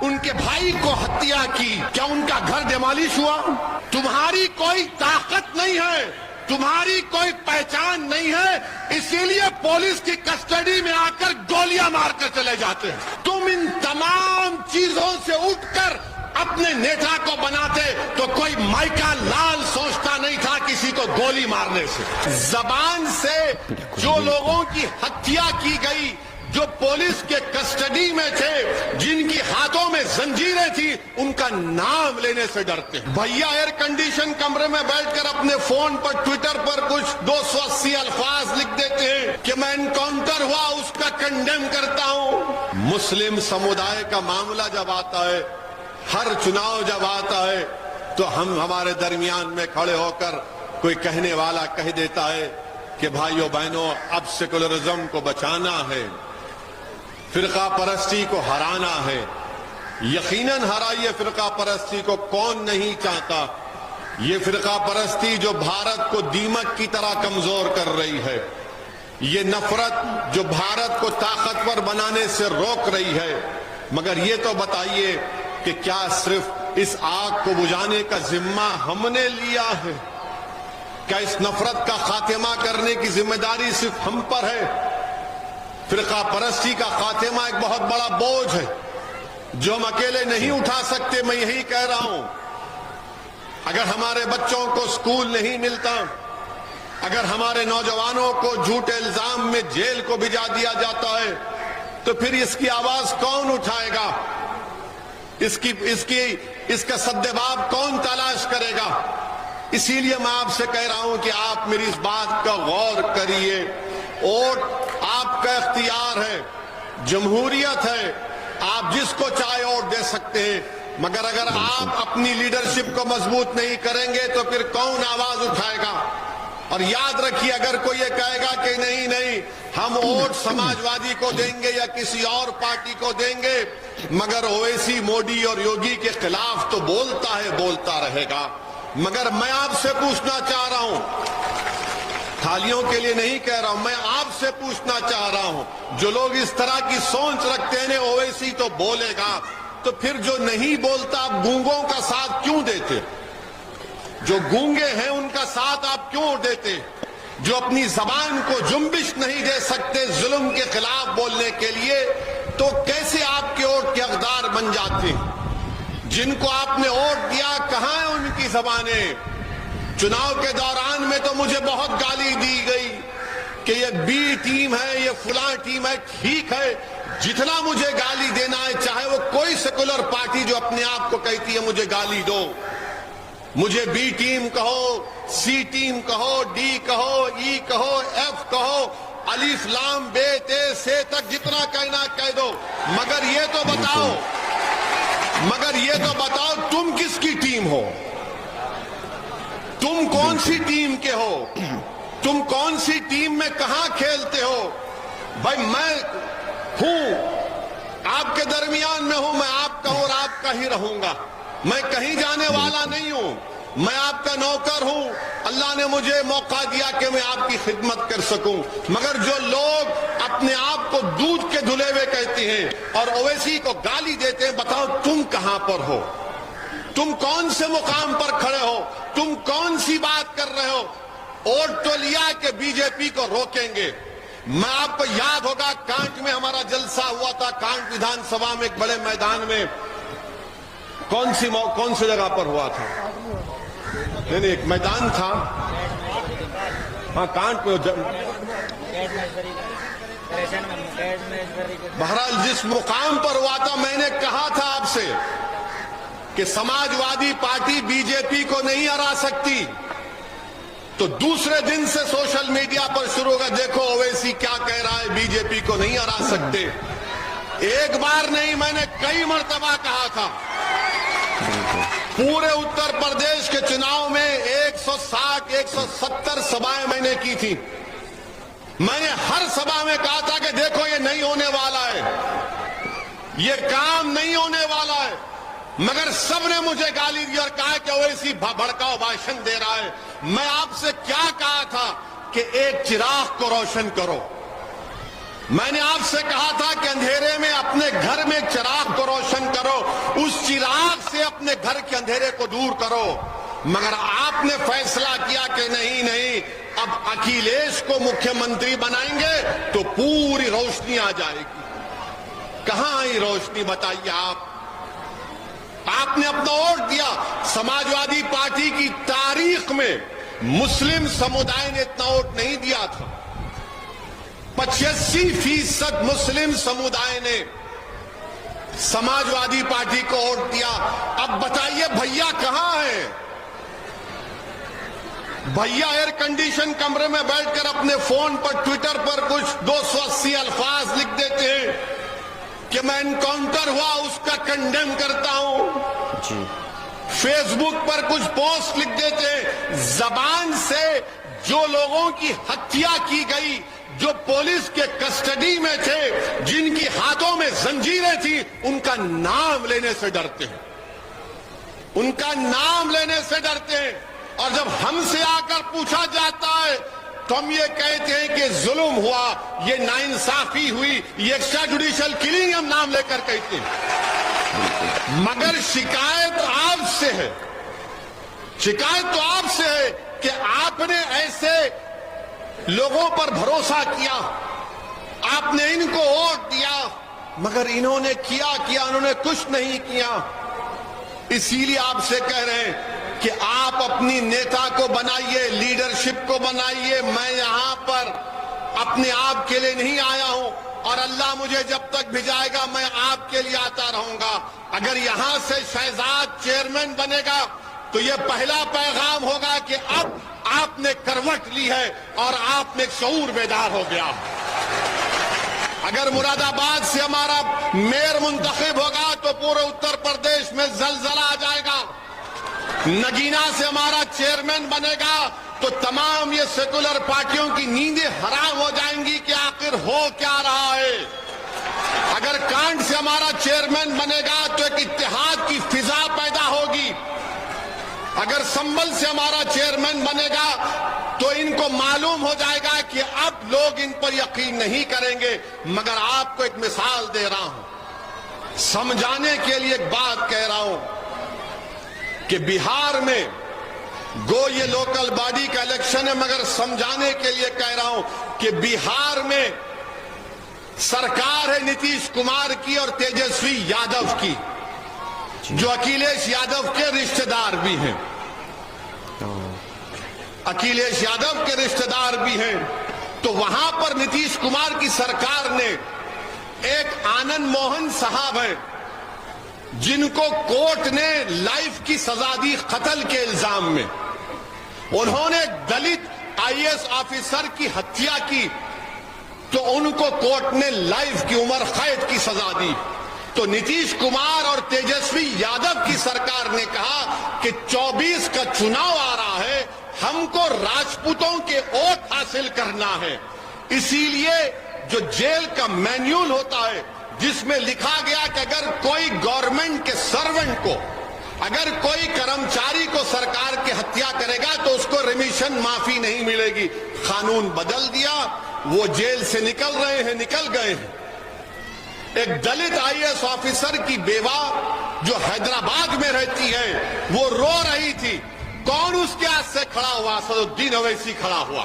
ان کے بھائی کو ہتیا کی، کیا ان کا گھر ڈیمالش ہوا؟ تمہاری کوئی طاقت نہیں ہے، تمہاری کوئی پہچان نہیں ہے، اسی لیے پولیس کی کسٹڈی میں آ کر گولیاں مار کر چلے جاتے ہیں۔ تم ان تمام چیزوں سے اٹھ کر اپنے نیتا کو بناتے تو کوئی مائیکا لال سوچتا نہیں تھا کسی کو گولی مارنے سے۔ زبان سے جو لوگوں کی ہتیا کی گئی، جو پولیس کے کسٹڈی میں تھے، جن کی ہاتھوں میں زنجیریں تھی، ان کا نام لینے سے ڈرتے ہیں۔ بھیا ایئر کنڈیشن کمرے میں بیٹھ کر اپنے فون پر ٹویٹر پر کچھ 280 الفاظ لکھ دیتے ہیں کہ میں انکاؤنٹر ہوا اس کا کنڈیم کرتا ہوں۔ مسلم سمودائے کا معاملہ جب آتا ہے، ہر چناؤ جب آتا ہے، تو ہمارے درمیان میں کھڑے ہو کر کوئی کہنے والا کہہ دیتا ہے کہ بھائیو بہنوں، اب سیکولرزم کو بچانا ہے، فرقہ پرستی کو ہرانا ہے۔ یقیناً ہرائیے فرقہ پرستی کو، کون نہیں چاہتا؟ یہ فرقہ پرستی جو بھارت کو دیمک کی طرح کمزور کر رہی ہے، یہ نفرت جو بھارت کو طاقتور بنانے سے روک رہی ہے، مگر یہ تو بتائیے کہ کیا صرف اس آگ کو بجھانے کا ذمہ ہم نے لیا ہے؟ کیا اس نفرت کا خاتمہ کرنے کی ذمہ داری صرف ہم پر ہے؟ فرقہ پرستی کا خاتمہ ایک بہت بڑا بوجھ ہے جو ہم اکیلے نہیں اٹھا سکتے۔ میں یہی کہہ رہا ہوں، اگر ہمارے بچوں کو سکول نہیں ملتا، اگر ہمارے نوجوانوں کو جھوٹے الزام میں جیل کو بھجا دیا جاتا ہے، تو پھر اس کی آواز کون اٹھائے گا؟ اس کا سدباب کون تلاش کرے گا؟ اسی لیے میں آپ سے کہہ رہا ہوں کہ آپ میری اس بات کا غور کریے۔ ووٹ آپ کا اختیار ہے، جمہوریت ہے، آپ جس کو چاہے ووٹ دے سکتے ہیں، مگر اگر آپ اپنی لیڈرشپ کو مضبوط نہیں کریں گے تو پھر کون آواز اٹھائے گا؟ اور یاد رکھیے، اگر کوئی یہ کہے گا کہ نہیں ہم ووٹ سماجوادی کو دیں گے یا کسی اور پارٹی کو دیں گے، مگر اویسی، موڈی اور یوگی کے خلاف تو بولتا ہے، بولتا رہے گا۔ مگر میں آپ سے پوچھنا چاہ رہا ہوں، تھالیوں کے لیے نہیں کہہ رہا ہوں، میں آپ سے پوچھنا چاہ رہا ہوں، جو لوگ اس طرح کی سوچ رکھتے ہیں اویسی تو بولے گا، تو پھر جو نہیں بولتا آپ گونگوں کا ساتھ کیوں دیتے؟ جو گونگے ہیں ان کا ساتھ آپ کیوں دیتے؟ جو اپنی زبان کو جنبش نہیں دے سکتے ظلم کے خلاف بولنے کے لیے، تو کیسے آپ کے ووٹ کے حقدار بن جاتے ہیں؟ جن کو آپ نے ووٹ دیا، کہاں ہیں ان کی زبانیں؟ چناؤ کے دوران میں تو مجھے بہت گالی دی گئی کہ یہ بی ٹیم ہے، یہ فلاں ٹیم ہے۔ ٹھیک ہے، جتنا مجھے گالی دینا ہے، چاہے وہ کوئی سیکولر پارٹی جو اپنے آپ کو کہتی ہے مجھے گالی دو، مجھے بی ٹیم کہو، سی ٹیم کہو، ڈی کہو، ای کہو، ایف کہو، الف لام بے تے سے تک جتنا کہنا کہہ دو، مگر یہ تو بتاؤ تم کس کی ٹیم ہو؟ تم کون سی ٹیم کے ہو؟ تم کون سی ٹیم میں کہاں کھیلتے ہو؟ بھائی میں ہوں، آپ کے درمیان میں ہوں، میں آپ کا ہوں اور آپ کا ہی رہوں گا، میں کہیں جانے والا نہیں ہوں، میں آپ کا نوکر ہوں۔ اللہ نے مجھے موقع دیا کہ میں آپ کی خدمت کر سکوں، مگر جو لوگ اپنے آپ کو دودھ کے دھلے ہوئے کہتے ہیں اور اویسی کو گالی دیتے ہیں، بتاؤ تم کہاں پر ہو؟ تم کون سے مقام پر کھڑے ہو؟ تم کون سی بات کر رہے ہو؟ ووٹ تو لیا کہ بی جے پی کو روکیں گے۔ میں آپ کو یاد ہوگا کانٹ میں ہمارا جلسہ ہوا تھا، کانٹ ویدھان سبھا میں ایک بڑے میدان میں، کون سی جگہ پر ہوا تھا؟ نہیں ایک میدان تھا، ہاں کانٹ میں، بہرحال جس مقام پر ہوا تھا، میں نے کہا تھا آپ سے کہ سماجوادی پارٹی بی جے پی کو نہیں ہرا سکتی، تو دوسرے دن سے سوشل میڈیا پر شروع ہوگا، دیکھو اویسی کیا کہہ رہا ہے، بی جے پی کو نہیں ہرا سکتے۔ ایک بار نہیں، میں نے کئی مرتبہ کہا تھا۔ پورے اتر پردیش کے چناؤ میں 160-170 سبھائیں میں نے کی تھی۔ میں نے ہر سبھا میں کہا تھا کہ دیکھو یہ نہیں ہونے والا ہے، یہ کام نہیں ہونے والا ہے، مگر سب نے مجھے گالی دی اور کہا کہ اویسی بھڑکاؤ بھاشن دے رہا ہے۔ میں آپ سے کیا کہا تھا کہ ایک چراغ کو روشن کرو، میں نے آپ سے کہا تھا کہ اندھیرے میں اپنے گھر میں چراغ کو روشن کرو، اس چراغ سے اپنے گھر کے اندھیرے کو دور کرو، مگر آپ نے فیصلہ کیا کہ نہیں، اب اکھیلیش کو مکھیہ منتری بنائیں گے تو پوری روشنی آ جائے گی۔ کہاں آئی روشنی بتائیے آپ نے اپنا ووٹ دیا۔ سماجوادی پارٹی کی تاریخ میں مسلم سمودائے نے اتنا ووٹ نہیں دیا تھا، 85% مسلم سمودائے نے سماجوادی پارٹی کو ووٹ دیا۔ اب بتائیے بھیا کہاں ہے؟ بھیا ایئر کنڈیشن کمرے میں بیٹھ کر اپنے فون پر ٹویٹر پر کچھ 280 الفاظ لکھ دیتے ہیں کہ میں انکاؤنٹر ہوا اس کا کنڈیم کرتا ہوں، فیس بک پر کچھ پوسٹ لکھ دیتے ہیں۔ زبان سے جو لوگوں کی ہتیا کی گئی، جو پولیس کے کسٹڈی میں تھے، جن کی ہاتھوں میں زنجیریں تھی، ان کا نام لینے سے ڈرتے ہیں، ان کا نام لینے سے ڈرتے ہیں۔ اور جب ہم سے آ کر پوچھا جاتا ہے تو ہم یہ کہتے ہیں کہ ظلم ہوا، یہ ناانصافی ہوئی، یہ ایکسٹرا جوڈیشل کلنگ ہم نام لے کر کہتے ہیں۔ مگر شکایت آپ سے ہے، شکایت تو آپ سے ہے کہ آپ نے ایسے لوگوں پر بھروسہ کیا، آپ نے ان کو ووٹ دیا، مگر انہوں نے کیا انہوں نے کچھ نہیں کیا۔ اسی لیے آپ سے کہہ رہے ہیں کہ آپ اپنی نیتا کو بنائیے، لیڈرشپ کو بنائیے۔ میں یہاں پر اپنے آپ کے لیے نہیں آیا ہوں، اور اللہ مجھے جب تک بھیجائے گا میں آپ کے لیے آتا رہوں گا۔ اگر یہاں سے شہزاد چیئرمین بنے گا تو یہ پہلا پیغام ہوگا کہ اب آپ نے کروٹ لی ہے اور آپ میں ایک شعور بیدار ہو گیا۔ اگر مراد آباد سے ہمارا میئر منتخب ہوگا تو پورے اتر پردیش میں زلزلہ آ جائے گا۔ نگینا سے ہمارا چیئرمین بنے گا تو تمام یہ سیکولر پارٹیوں کی نیندیں حرام ہو جائیں گی کہ آخر ہو کیا رہا ہے۔ اگر کانٹ سے ہمارا چیئرمین بنے گا تو ایک اتحاد کی فضا پیدا ہوگی۔ اگر سنبل سے ہمارا چیئرمین بنے گا تو ان کو معلوم ہو جائے گا کہ اب لوگ ان پر یقین نہیں کریں گے۔ مگر آپ کو ایک مثال دے رہا ہوں، سمجھانے کے لیے ایک بات کہہ رہا ہوں کہ بہار میں گو یہ لوکل باڈی کا الیکشن ہے، مگر سمجھانے کے لیے کہہ رہا ہوں کہ بہار میں سرکار ہے نتیش کمار کی اور تیجسوی یادو کی، جو اکھیلیش یادو کے رشتہ دار بھی ہیں، اکھیلیش یادو کے رشتہ دار بھی ہیں۔ تو وہاں پر نتیش کمار کی سرکار نے ایک آنند موہن صاحب ہیں جن کو کورٹ نے لائف کی سزا دی قتل کے الزام میں، انہوں نے دلت آئی ایس آفیسر کی ہتیا کی تو ان کو کورٹ نے لائف کی عمر قید کی سزا دی۔ تو نتیش کمار اور تیجسوی یادو کی سرکار نے کہا کہ 24 کا چناؤ آ رہا ہے، ہم کو راجپوتوں کے ووٹ حاصل کرنا ہے، اسی لیے جو جیل کا مینیول ہوتا ہے جس میں لکھا گیا کہ اگر کوئی گورنمنٹ کے سرونٹ کو، اگر کوئی کرمچاری کو سرکار کی ہتیا کرے گا تو اس کو ریمیشن معافی نہیں ملے گی، قانون بدل دیا، وہ جیل سے نکل گئے ہیں۔ ایک دلت آئی ایس آفیسر کی بیوہ جو حیدرآباد میں رہتی ہے وہ رو رہی تھی، کون اس کے ہاتھ سے کھڑا ہوا؟ اسد الدین اویسی کھڑا ہوا۔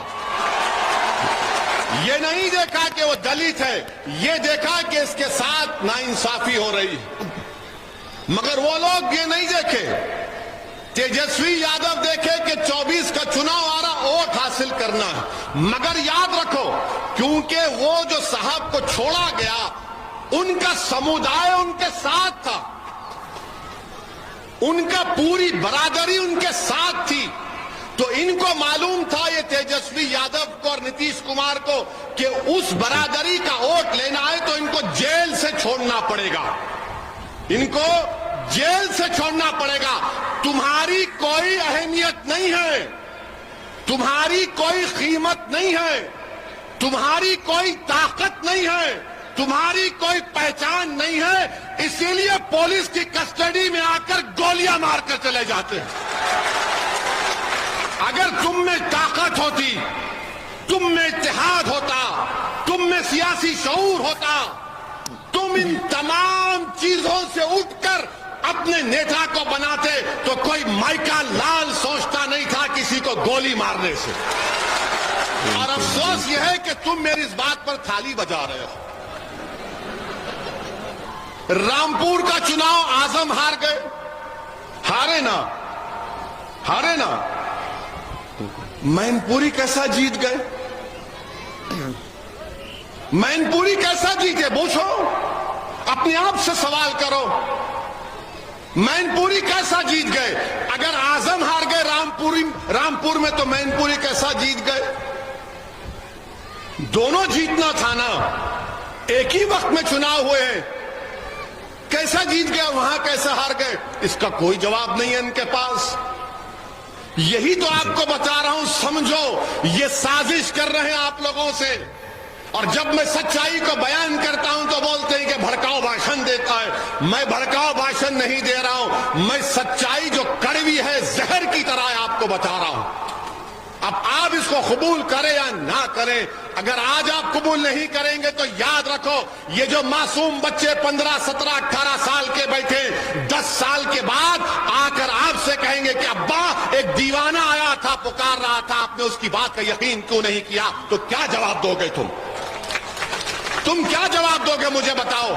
یہ نہیں دیکھا کہ وہ دلت ہے، یہ دیکھا کہ اس کے ساتھ ناانصافی ہو رہی ہے۔ مگر وہ لوگ یہ نہیں دیکھے، تیجسوی یادو دیکھے کہ 24 کا چناؤ آ رہا، ووٹ حاصل کرنا ہے۔ مگر یاد رکھو، کیونکہ وہ جو صاحب کو چھوڑا گیا ان کا سمودائے ان کے ساتھ تھا، ان کا پوری برادری ان کے ساتھ تھی، تو ان کو معلوم تھا یہ تیجسوی یادو کو اور نتیش کمار کو کہ اس برادری کا ووٹ لینا ہے تو ان کو جیل سے چھوڑنا پڑے گا، ان کو جیل سے چھوڑنا پڑے گا۔ تمہاری کوئی اہمیت نہیں ہے، تمہاری کوئی قیمت نہیں ہے، تمہاری کوئی طاقت نہیں ہے، تمہاری کوئی پہچان نہیں ہے، اسی لیے پولیس کی کسٹڈی میں آ کر گولیاں مار کر چلے جاتے ہیں۔ اگر تم میں طاقت ہوتی تم میں اتحاد ہوتا, تم میں سیاسی شعور ہوتا, تم ان تمام چیزوں سے اٹھ کر اپنے نیتا کو بناتے تو کوئی مائیکا لال سوچتا نہیں تھا کسی کو گولی مارنے سے. اور افسوس یہ ہے کہ تم میری اس بات پر تھالی بجا رہے ہو. رامپور کا چناؤ اعظم ہار گئے, ہارے نا. مین پوری کیسا جیت گئے؟ مین پوری کیسا جیتے؟ پوچھو, اپنے آپ سے سوال کرو. مین پوری کیسا جیت گئے؟ اگر اعظم ہار گئے رامپور میں تو مین پوری کیسا جیت گئے؟ دونوں جیتنا تھا نا, ایک ہی وقت میں چناؤ ہوئے ہیں. کیسا جیت گیا وہاں, کیسا ہار گئے؟ اس کا کوئی جواب نہیں ہے ان کے پاس. یہی تو آپ کو بتا رہا ہوں, سمجھو یہ سازش کر رہے ہیں آپ لوگوں سے. اور جب میں سچائی کو بیان کرتا ہوں تو بولتے ہیں کہ بھڑکاؤ بھاشن دیتا ہے. میں بھڑکاؤ بھاشن نہیں دے رہا ہوں, میں سچائی جو کڑوی ہے زہر کی طرح آپ کو بتا رہا ہوں. اب آپ اس کو قبول کریں یا نہ کریں, اگر آج آپ قبول نہیں کریں گے تو یاد رکھو یہ جو معصوم بچے 15, 17, 18 سال کے بیٹھے 10 سال کے بعد آ کر آپ سے کہیں گے کہ ابا ایک دیوانہ آیا تھا, پکار رہا تھا, آپ نے اس کی بات کا یقین کیوں نہیں کیا؟ تو کیا جواب دو گے تم کیا جواب دو گے مجھے بتاؤ.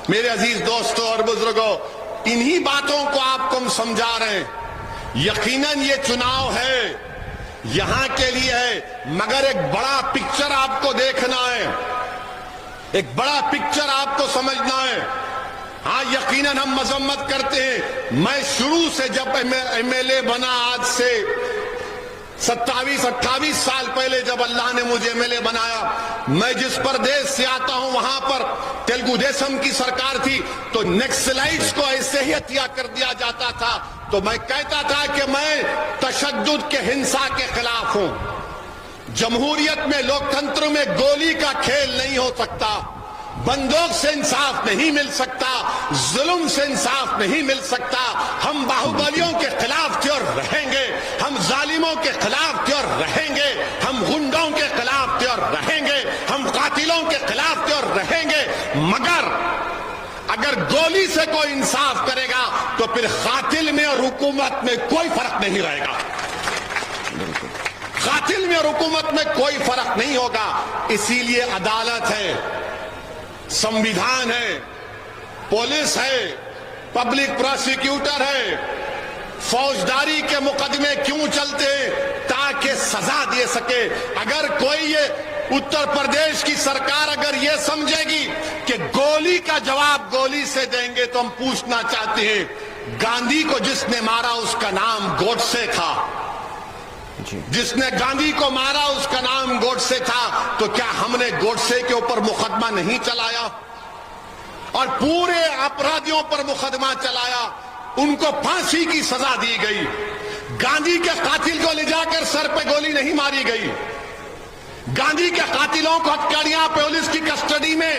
میرے عزیز دوستوں اور بزرگوں, انہی باتوں کو آپ کو ہم سمجھا رہے ہیں. یقیناً یہ چناؤ ہے, یہاں کے لیے ہے, مگر ایک بڑا پکچر آپ کو دیکھنا ہے, ایک بڑا پکچر آپ کو سمجھنا ہے. ہاں یقیناً ہم مذمت کرتے ہیں. میں شروع سے جب ایم ایل اے بنا, آج سے 27-28 سال پہلے جب اللہ نے مجھے ایم ایل اے بنایا, میں جس پردیش سے آتا ہوں وہاں پر تیلگو دیشم کی سرکار تھی تو نیکسلائٹس کو ایسے ہی ہتھیا کر دیا جاتا تھا. تو میں کہتا تھا کہ میں تشدد کے ہنسا کے خلاف ہوں. جمہوریت میں, لوکتنتر میں گولی کا کھیل نہیں ہو سکتا, بندوق سے انصاف نہیں مل سکتا, ظلم سے انصاف نہیں مل سکتا. ہم باہوبلیوں کے خلاف تھے اور رہیں گے, ہم ظالموں کے خلاف تھے اور رہیں گے, ہم غنڈوں کے خلاف تھے اور رہیں گے, ہم قاتلوں کے خلاف تھے اور رہیں گے. مگر اگر گولی سے کوئی انصاف کرے گا تو پھر قاتل میں اور حکومت میں کوئی فرق نہیں رہے گا. قاتل میں اور حکومت میں کوئی فرق نہیں ہوگا. اسی لیے عدالت ہے, سمویدھان ہے, پولیس ہے, پبلک پروسیکیوٹر ہے. فوجداری کے مقدمے کیوں چلتے ہیں؟ تاکہ سزا دے سکے. اگر کوئی یہ اتر پردیش کی سرکار اگر یہ سمجھے گی کہ گولی کا جواب گولی سے دیں گے تو ہم پوچھنا چاہتے ہیں, گاندھی کو جس نے مارا اس کا نام گوڈسے تھا, جس نے گاندھی کو مارا اس کا نام گوڈسے تھا. تو کیا ہم نے گوڈسے کے اوپر مقدمہ نہیں چلایا اور پورے اپرادھیوں پر مقدمہ چلایا؟ ان کو پھانسی کی سزا دی گئی. گاندھی کے قاتل کو لے جا کر سر پہ گولی نہیں ماری گئی. گاندھی کے قاتلوں کو ہتھکڑیاں پولیس کی کسٹڈی میں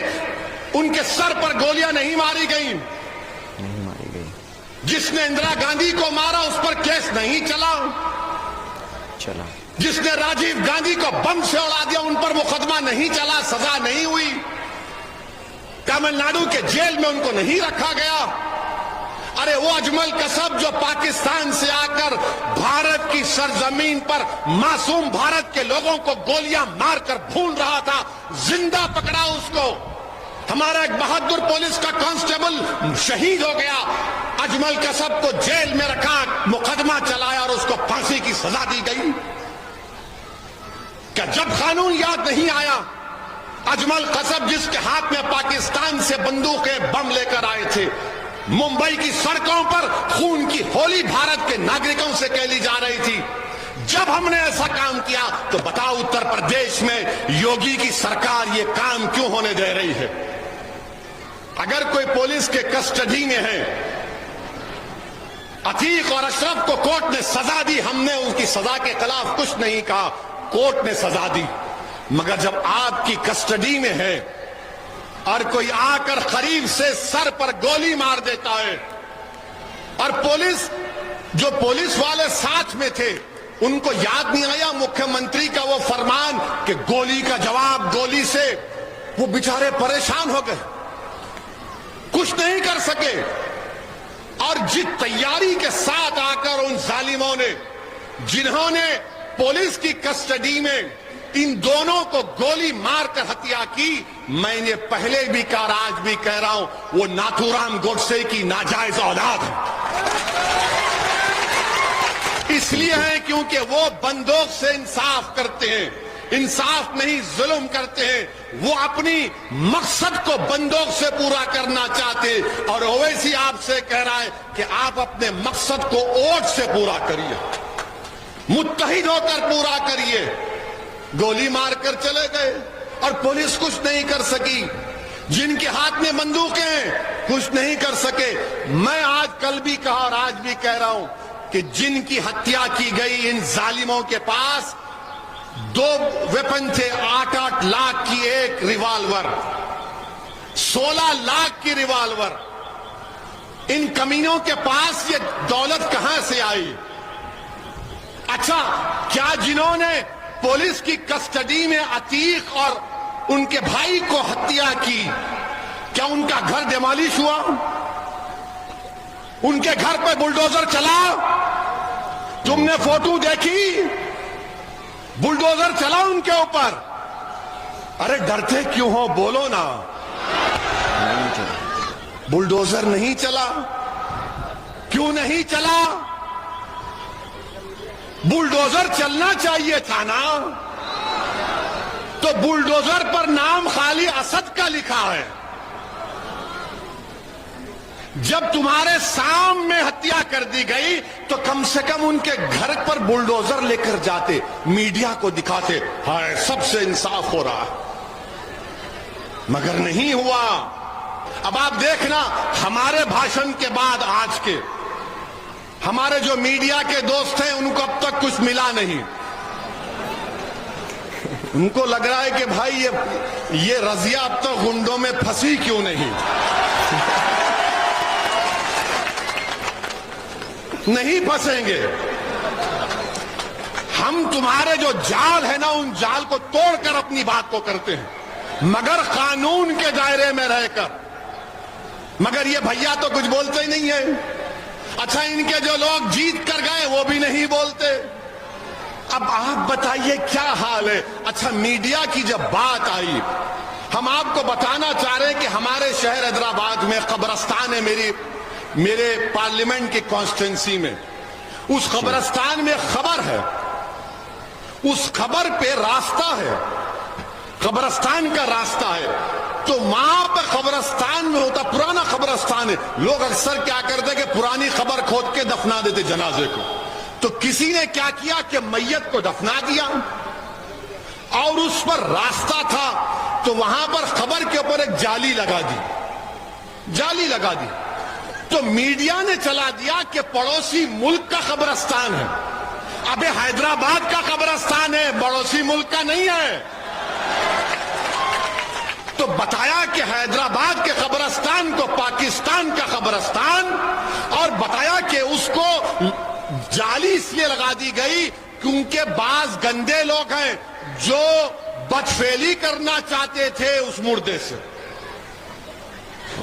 ان کے سر پر گولیاں نہیں ماری گئی. جس نے اندرا گاندھی کو مارا اس پر کیس نہیں چلا. جس نے راجیو گاندھی کو بم سے اڑا دیا ان پر مقدمہ نہیں چلا, سزا نہیں ہوئی. تمل ناڈو کے جیل میں ان کو نہیں رکھا گیا. ارے وہ اجمل کسب جو پاکستان سے آ کر بھارت کی سرزمین پر معصوم بھارت کے لوگوں کو گولیاں مار کر بھون رہا تھا, زندہ پکڑا اس کو. ہمارا ایک بہادر پولیس کا کانسٹیبل شہید ہو گیا. اجمل کسب کو جیل میں رکھا, مقدمہ چلایا اور اس کو پھانسی کی سزا دی گئی. کیا جب قانون یاد نہیں آیا؟ اجمل کسب جس کے ہاتھ میں پاکستان سے بندوقیں بم لے کر آئے تھے, ممبئی کی سڑکوں پر خون کی ہولی بھارت کے ناگرکوں سے کھیلی جا رہی تھی. جب ہم نے ایسا کام کیا تو بتاؤ اتر پردیش میں یوگی کی سرکار یہ کام کیوں ہونے دے رہی ہے؟ اگر کوئی پولیس کے کسٹڈی میں ہے, عتیق اور اشرف کو کورٹ نے سزا دی, ہم نے ان کی سزا کے خلاف کچھ نہیں کہا, کورٹ نے سزا دی. مگر جب آپ کی کسٹڈی میں ہے اور کوئی آ کر قریب سے سر پر گولی مار دیتا ہے اور پولیس, جو پولیس والے ساتھ میں تھے, ان کو یاد نہیں آیا مکھیہ منتری کا وہ فرمان کہ گولی کا جواب گولی سے وہ بیچارے پریشان ہو گئے، کچھ نہیں کر سکے. اور جس تیاری کے ساتھ آ کر ان ظالموں نے، جنہوں نے پولیس کی کسٹڈی میں ان دونوں کو گولی مار کر ہتیا کی، میں نے پہلے بھی کہا اور آج بھی کہہ رہا ہوں، وہ ناتھو رام گوڈسے کی ناجائز اولاد ہے. اس لیے ہے کیونکہ وہ بندوق سے انصاف کرتے ہیں، انصاف نہیں ظلم کرتے ہیں. وہ اپنی مقصد کو بندوق سے پورا کرنا چاہتے، اور اویسی آپ سے کہہ رہا ہے کہ آپ اپنے مقصد کو ووٹ سے پورا کریے، متحد ہو کر پورا کریے. گولی مار کر چلے گئے اور پولیس کچھ نہیں کر سکی. جن کے ہاتھ میں بندوقیں ہیں کچھ نہیں کر سکے. میں آج کل بھی کہا اور آج بھی کہہ رہا ہوں کہ جن کی ہتیا کی گئی، ان ظالموں کے پاس 2 ویپن تھے، 8 لاکھ کی ایک ریوالور، 16 لاکھ کی ریوالور. ان کمینوں کے پاس یہ دولت کہاں سے آئی؟ اچھا، کیا جنہوں نے پولیس کی کسٹڈی میں عتیق اور ان کے بھائی کو ہتیا کی، کیا ان کا گھر ڈیمالش ہوا؟ ان کے گھر پہ بلڈوزر چلا؟ تم نے فوٹو دیکھی؟ بلڈوزر چلا ان کے اوپر. ارے ڈرتے کیوں ہو؟ بولو نا. بلڈوزر نہیں چلا. کیوں نہیں چلا؟ بلڈوزر چلنا چاہیے تھا نا. تو بلڈوزر پر نام خالی اسد کا لکھا ہے. جب تمہارے سامنے ہتیا کر دی گئی تو کم سے کم ان کے گھر پر بلڈوزر لے کر جاتے، میڈیا کو دکھاتے، ہائے سب سے انصاف ہو رہا ہے. مگر نہیں ہوا. اب آپ دیکھنا، ہمارے بھاشن کے بعد آج کے ہمارے جو میڈیا کے دوست ہیں ان کو اب تک کچھ ملا نہیں. ان کو لگ رہا ہے کہ بھائی یہ رضیہ اب تک گنڈوں میں پھنسی کیوں نہیں؟ نہیں پھنسیں گے. ہم تمہارے جو جال ہے نا، ان جال کو توڑ کر اپنی بات کو کرتے ہیں، مگر قانون کے دائرے میں رہ کر. مگر یہ بھیا تو کچھ بولتے ہی نہیں ہے. اچھا، ان کے جو لوگ جیت کر گئے وہ بھی نہیں بولتے. اب آپ بتائیے کیا حال ہے. اچھا، میڈیا کی جب بات آئی، ہم آپ کو بتانا چاہ رہے ہیں کہ ہمارے شہر حیدرآباد میں قبرستان ہے، میرے پارلیمنٹ کی کانسٹیٹوئنسی میں. اس قبرستان میں خبر ہے، اس خبر پہ راستہ ہے، قبرستان کا راستہ ہے. تو وہاں پر قبرستان میں ہوتا، پرانا قبرستان ہے، لوگ اکثر کیا کرتے کہ پرانی خبر کھود کے دفنا دیتے جنازے کو. تو کسی نے کیا کیا کہ میت کو دفنا دیا، اور اس پر راستہ تھا تو وہاں پر خبر کے اوپر ایک جالی لگا دی. تو میڈیا نے چلا دیا کہ پڑوسی ملک کا قبرستان ہے. ابے حیدرآباد کا قبرستان ہے، پڑوسی ملک کا نہیں ہے. تو بتایا کہ حیدرآباد کے قبرستان کو پاکستان کا قبرستان، اور بتایا کہ اس کو جالی اس لیے لگا دی گئی کیونکہ بعض گندے لوگ ہیں جو بدفعلی کرنا چاہتے تھے اس مردے سے.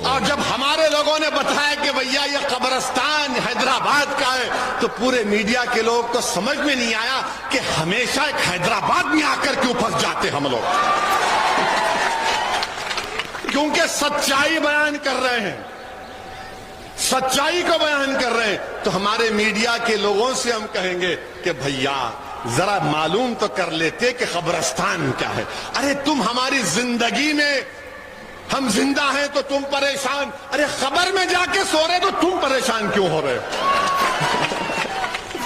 اور جب ہمارے لوگوں نے بتایا کہ بھیا یہ قبرستان حیدرآباد کا ہے، تو پورے میڈیا کے لوگ کو سمجھ میں نہیں آیا کہ ہمیشہ ایک حیدرآباد میں آ کر کیوں پھنس جاتے ہم لوگ. کیونکہ سچائی بیان کر رہے ہیں، سچائی کو بیان کر رہے ہیں. تو ہمارے میڈیا کے لوگوں سے ہم کہیں گے کہ بھیا ذرا معلوم تو کر لیتے کہ قبرستان کیا ہے. ارے تم ہماری زندگی میں، ہم زندہ ہیں تو تم پریشان. ارے خبر میں جا کے سو رہے تو تم پریشان کیوں ہو رہے؟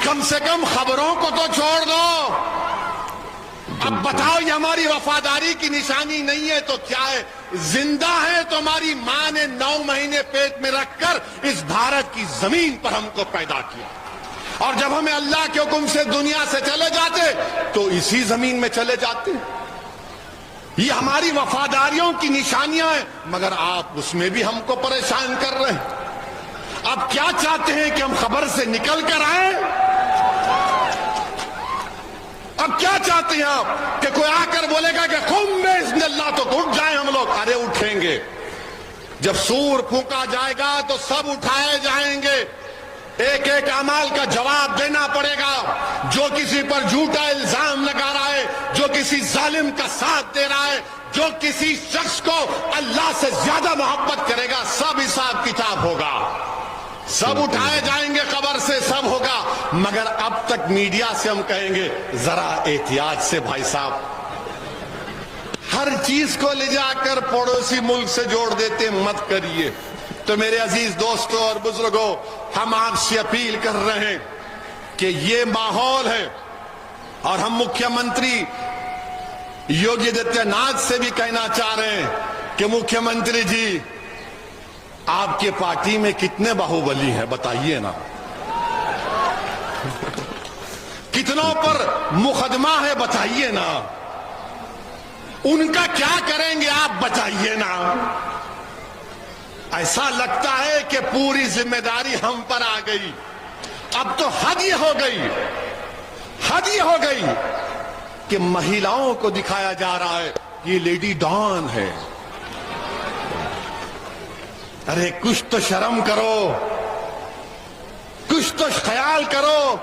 کم سے کم خبروں کو تو چھوڑ دو. اب بتاؤ، یہ ہماری وفاداری کی نشانی نہیں ہے تو کیا ہے؟ زندہ ہے تو ہماری ماں نے 9 مہینے پیٹ میں رکھ کر اس بھارت کی زمین پر ہم کو پیدا کیا، اور جب ہمیں اللہ کے حکم سے دنیا سے چلے جاتے تو اسی زمین میں چلے جاتے. یہ ہماری وفاداریوں کی نشانیاں ہیں، مگر آپ اس میں بھی ہم کو پریشان کر رہے ہیں. اب کیا چاہتے ہیں کہ ہم خبر سے نکل کر آئیں؟ اب کیا چاہتے ہیں آپ کہ کوئی آ کر بولے گا کہ قم باذن اللہ تو اٹھ جائیں ہم لوگ؟ ارے اٹھیں گے. جب سور پھونکا جائے گا تو سب اٹھائے جائیں گے. ایک ایک اعمال کا جواب دینا پڑے گا. جو کسی پر جھوٹا الزام لگا رہا ہے، جو کسی ظالم کا ساتھ دے رہا ہے، جو کسی شخص کو اللہ سے زیادہ محبت کرے گا، سب حساب کتاب ہوگا. سب اٹھائے جائیں گے قبر سے، سب ہوگا. مگر اب تک میڈیا سے ہم کہیں گے ذرا احتیاط سے بھائی صاحب. ہر چیز کو لے جا کر پڑوسی ملک سے جوڑ دیتے، مت کریے. تو میرے عزیز دوستوں اور بزرگوں، ہم آپ سے اپیل کر رہے ہیں کہ یہ ماحول ہے، اور ہم مکھیہ منتری یوگی آدتیہ ناتھ سے بھی کہنا چاہ رہے ہیں کہ مکھیہ منتری جی، آپ کے پارٹی میں کتنے باہوبلی ہیں بتائیے نا. کتنوں پر مقدمہ ہے بتائیے نا. ان کا کیا کریں گے آپ بتائیے نا. ایسا لگتا ہے کہ پوری ذمہ داری ہم پر آ گئی. اب تو حد یہ ہو گئی، حد یہ ہو گئی کہ مہیلاؤں کو دکھایا جا رہا ہے یہ لیڈی ڈان ہے. ارے کچھ تو شرم کرو، کچھ تو خیال کرو.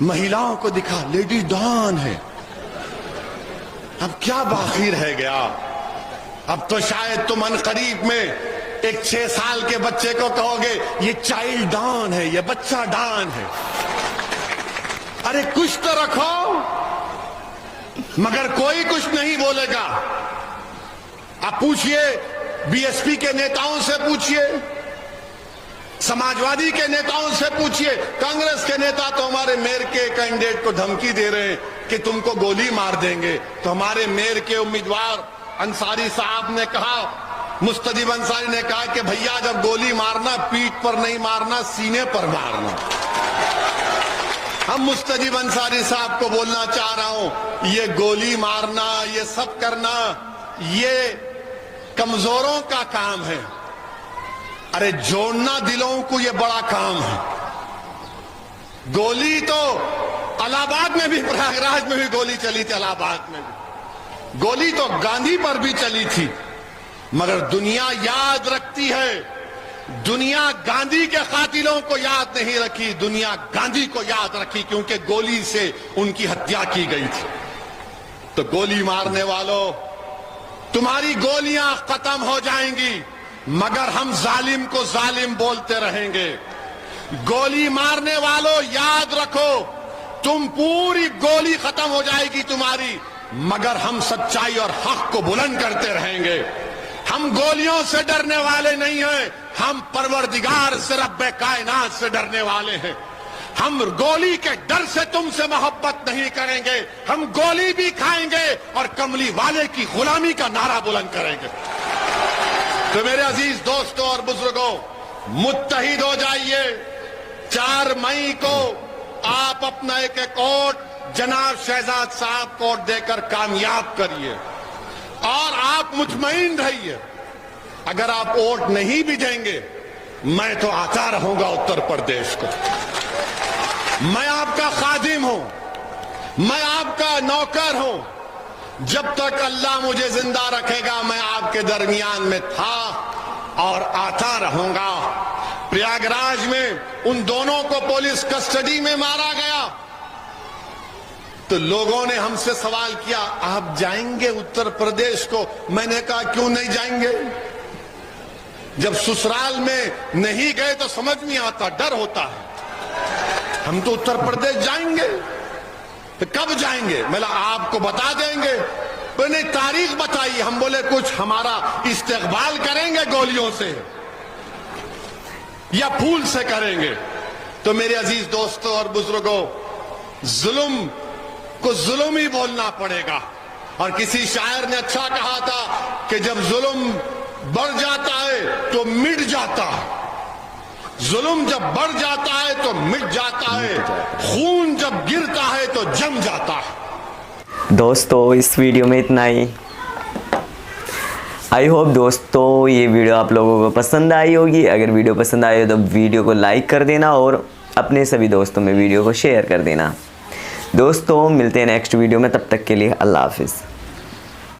مہیلاؤں کو دکھا لیڈی ڈان ہے. اب کیا باقی رہ گیا؟ اب تو شاید تم عنقریب میں ایک 6 سال کے بچے کو کہو گے یہ چائلڈ ڈان ہے، یہ بچہ ڈان ہے. ارے کچھ تو رکھو. مگر کوئی کچھ نہیں بولے گا. آپ پوچھئے بی ایس پی کے نیتاؤں سے، پوچھئے سماجوادی کے نیتاؤں سے، پوچھئے کانگریس کے نیتا تو ہمارے میئر کے کینڈیڈیٹ کو دھمکی دے رہے ہیں کہ تم کو گولی مار دیں گے. تو ہمارے میئر کے امیدوار انصاری صاحب نے کہا، مستجیب انصاری نے کہا کہ بھیا جب گولی مارنا پیٹھ پر نہیں مارنا، سینے پر مارنا. ہم مستجیب انصاری صاحب کو بولنا چاہ رہا ہوں، یہ گولی مارنا، یہ سب کرنا، یہ کمزوروں کا کام ہے. ارے جوڑنا دلوں کو یہ بڑا کام ہے. گولی تو الہ آباد میں بھی، پریاگ راج میں بھی گولی چلی تھی، الہ آباد میں بھی گولی تو گاندھی پر بھی چلی تھی. مگر دنیا یاد رکھتی ہے. دنیا گاندھی کے قاتلوں کو یاد نہیں رکھی، دنیا گاندھی کو یاد رکھی کیونکہ گولی سے ان کی ہتیا کی گئی تھی. تو گولی مارنے والوں، تمہاری گولیاں ختم ہو جائیں گی مگر ہم ظالم کو ظالم بولتے رہیں گے. گولی مارنے والوں یاد رکھو، تم پوری گولی ختم ہو جائے گی تمہاری، مگر ہم سچائی اور حق کو بلند کرتے رہیں گے. ہم گولیوں سے ڈرنے والے نہیں ہیں، ہم پروردگار سے، رب کائنات سے ڈرنے والے ہیں. ہم گولی کے ڈر سے تم سے محبت نہیں کریں گے، ہم گولی بھی کھائیں گے اور کملی والے کی غلامی کا نعرہ بلند کریں گے. تو میرے عزیز دوستوں اور بزرگوں، متحد ہو جائیے. 4 مئی کو آپ اپنا ایک ووٹ جناب شہزاد صاحب کو دے کر کامیاب کریے، اور آپ مطمئن رہیے اگر آپ ووٹ نہیں بھی دیں گے میں تو آتا رہوں گا اتر پردیش کو. میں آپ کا خادم ہوں، میں آپ کا نوکر ہوں. جب تک اللہ مجھے زندہ رکھے گا میں آپ کے درمیان میں تھا اور آتا رہوں گا. پریاگ راج میں ان دونوں کو پولیس کسٹڈی میں مارا گیا تو لوگوں نے ہم سے سوال کیا آپ جائیں گے اتر پردیش کو؟ میں نے کہا کیوں نہیں جائیں گے؟ جب سسرال میں نہیں گئے تو سمجھ نہیں آتا، ڈر ہوتا ہے. ہم تو اتر پردیش جائیں گے. تو کب جائیں گے؟ میں آپ کو بتا دیں گے. میں نے تاریخ بتائی. ہم بولے کچھ ہمارا استقبال کریں گے گولیوں سے یا پھول سے کریں گے. تو میرے عزیز دوستوں اور بزرگوں، ظلم کو ظلم ہی بولنا پڑے گا. اور کسی شاعر نے اچھا کہا تھا کہ جب ظلم بڑھ جاتا ہے تو مٹ جاتا ہے، ظلم جب بڑھ جاتا ہے تو مٹ جاتا ہے، خون جب گرتا ہے تو جم جاتا ہے. دوستو اس ویڈیو میں اتنا ہی. آئی ہوپ دوستو یہ ویڈیو آپ لوگوں کو پسند آئی ہوگی. اگر ویڈیو پسند آئی ہو تو ویڈیو کو لائک کر دینا اور اپنے سبھی دوستوں میں ویڈیو کو شیئر کر دینا. دوستوں ملتے ہیں نیکسٹ ویڈیو میں، تب تک کے لیے اللہ حافظ.